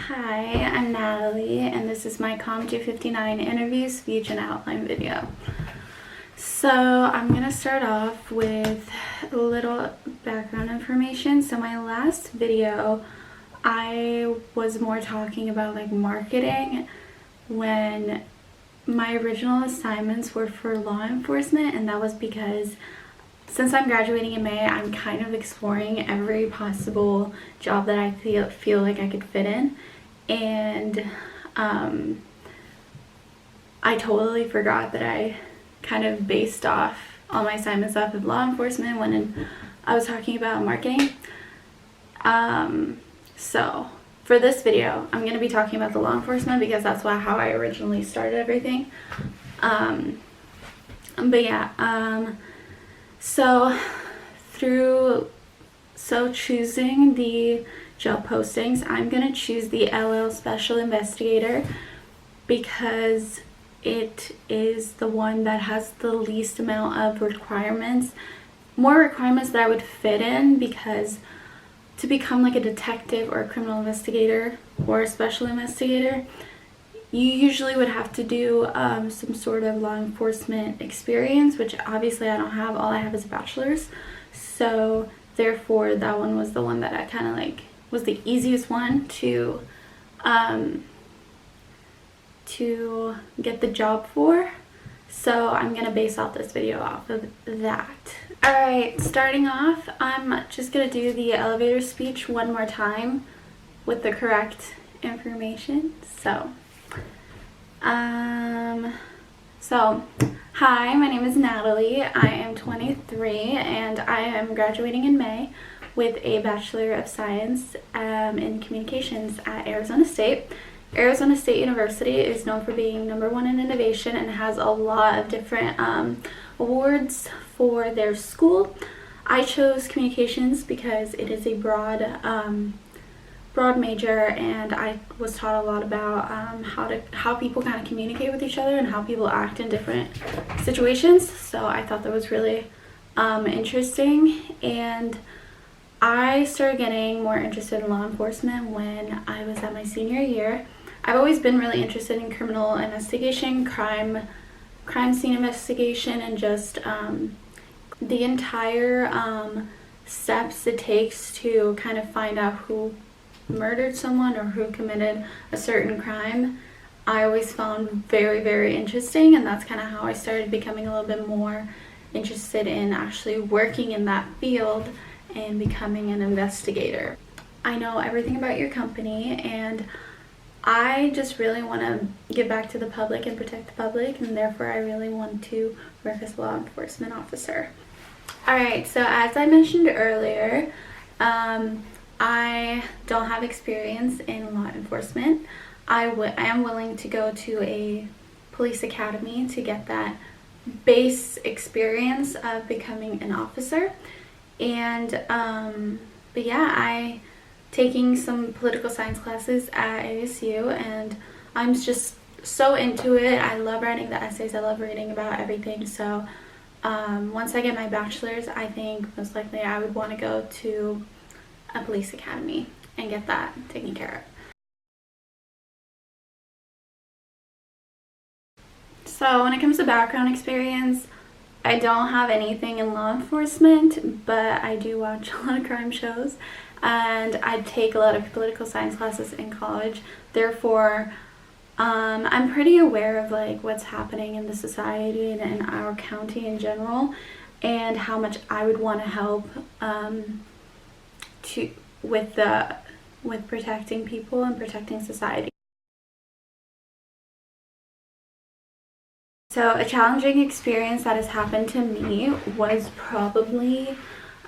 Hi, I'm Natalie, and this is my Com 259 interview speech and outline video. So I'm going to start off with a little background information. So my last video, I was more talking about like marketing when my original assignments were for law enforcement, and that was because since I'm graduating in May, I'm kind of exploring every possible job that I feel like I could fit in. And I totally forgot that I kind of based off all my assignments off of law enforcement when I was talking about marketing. So for this video, I'm going to be talking about the law enforcement because that's how I originally started everything. So choosing the job postings, I'm going to choose the LL Special Investigator because it is the one that has the least amount of more requirements that I would fit in, because to become like a detective or a criminal investigator or a special investigator, you usually would have to do some sort of law enforcement experience, which obviously I don't have. All I have is a bachelor's. So therefore, that one was the one that I kind of like was the easiest one to get the job for. So I'm going to base off this video off of that. Alright, starting off, I'm just going to do the elevator speech one more time with the correct information. Hi, my name is Natalie. I am 23 and I am graduating in May with a Bachelor of Science in Communications at Arizona State. Arizona State University is known for being #1 in innovation and has a lot of different awards for their school. I chose communications because it is a broad major, and I was taught a lot about how people kind of communicate with each other and how people act in different situations. So I thought that was really interesting, and I started getting more interested in law enforcement when I was at my senior year. I've always been really interested in criminal investigation, crime scene investigation, and just the entire steps it takes to kind of find out who murdered someone or who committed a certain crime. I always found very, very interesting, and that's kind of how I started becoming a little bit more interested in actually working in that field and becoming an investigator. I know everything about your company, and I just really want to give back to the public and protect the public, and therefore I really want to work as a law enforcement officer. Alright, so as I mentioned earlier, I don't have experience in law enforcement. I am willing to go to a police academy to get that base experience of becoming an officer. And but yeah, I taking some political science classes at ASU, and I'm just so into it. I love writing the essays. I love reading about everything. So once I get my bachelor's, I think most likely I would want to go to a police academy and get that taken care of. So when it comes to background experience, I don't have anything in law enforcement, but I do watch a lot of crime shows, and I take a lot of political science classes in college. Therefore, I'm pretty aware of like what's happening in the society and in our county in general, and how much I would want to help with protecting people and protecting society. So a challenging experience that has happened to me was probably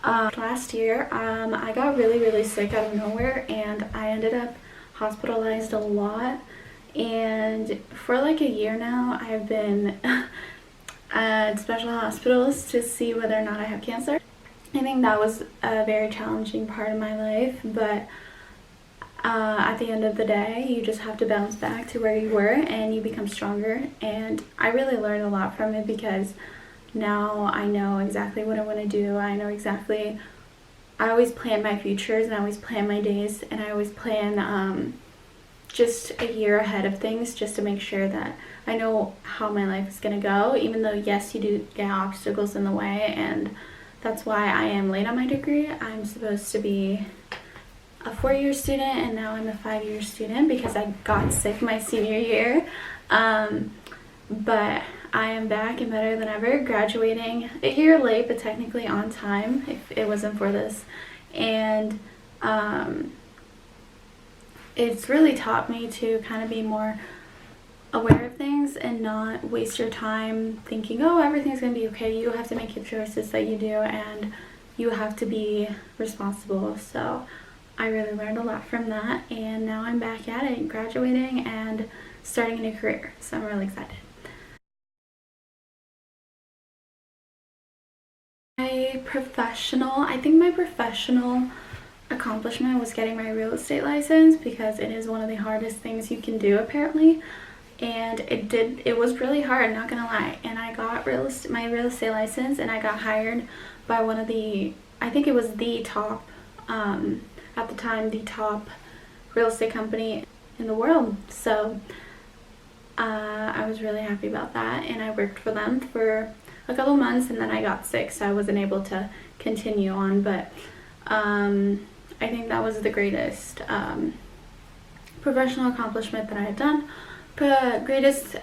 last year. I got really, really sick out of nowhere, and I ended up hospitalized a lot. And for like a year now, I've been at special hospitals to see whether or not I have cancer. I think that was a very challenging part of my life, but at the end of the day, you just have to bounce back to where you were and you become stronger. And I really learned a lot from it because now I know exactly what I want to do. I always plan my futures, and I always plan my days, and I always plan just a year ahead of things, just to make sure that I know how my life is going to go, even though yes, you do get obstacles in the way, and that's why I am late on my degree. I'm supposed to be a 4-year student, and now I'm a 5-year student because I got sick my senior year. But I am back and better than ever, graduating a year late, but technically on time if it wasn't for this. And it's really taught me to kind of be more aware of things and not waste your time thinking, oh, everything's going to be okay. You have to make your choices that you do, and you have to be responsible. So I really learned a lot from that, and now I'm back at it, graduating and starting a new career. So I'm really excited. I think my professional accomplishment was getting my real estate license, because it is one of the hardest things you can do apparently. And it was really hard, not gonna lie. And I got my real estate license, and I got hired by one of the, I think it was the top, at the time, the top real estate company in the world. So I was really happy about that, and I worked for them for a couple months, and then I got sick, so I wasn't able to continue on. But I think that was the greatest professional accomplishment that I had done. The greatest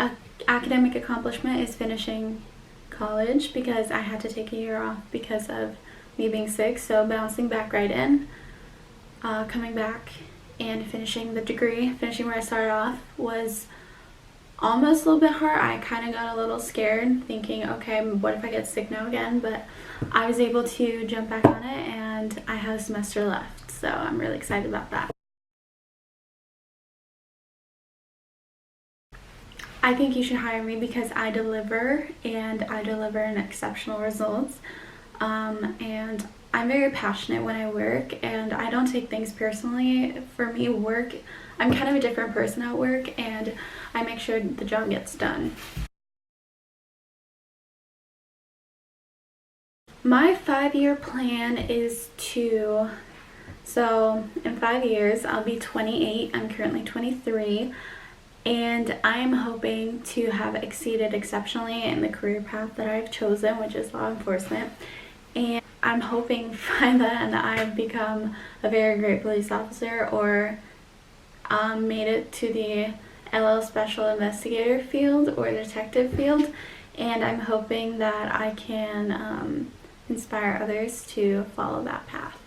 academic accomplishment is finishing college, because I had to take a year off because of me being sick. So bouncing back right in, coming back and finishing the degree, finishing where I started off, was almost a little bit hard. I kind of got a little scared, thinking, okay, what if I get sick now again? But I was able to jump back on it, and I have a semester left, so I'm really excited about that. I think you should hire me because I deliver, and I deliver in exceptional results. And I'm very passionate when I work, and I don't take things personally. For me, work, I'm kind of a different person at work, and I make sure the job gets done. My 5-year plan is so in 5 years, I'll be 28. I'm currently 23. And I'm hoping to have exceeded exceptionally in the career path that I've chosen, which is law enforcement. And I'm hoping by then I've become a very great police officer, or made it to the LL Special Investigator field or detective field. And I'm hoping that I can inspire others to follow that path.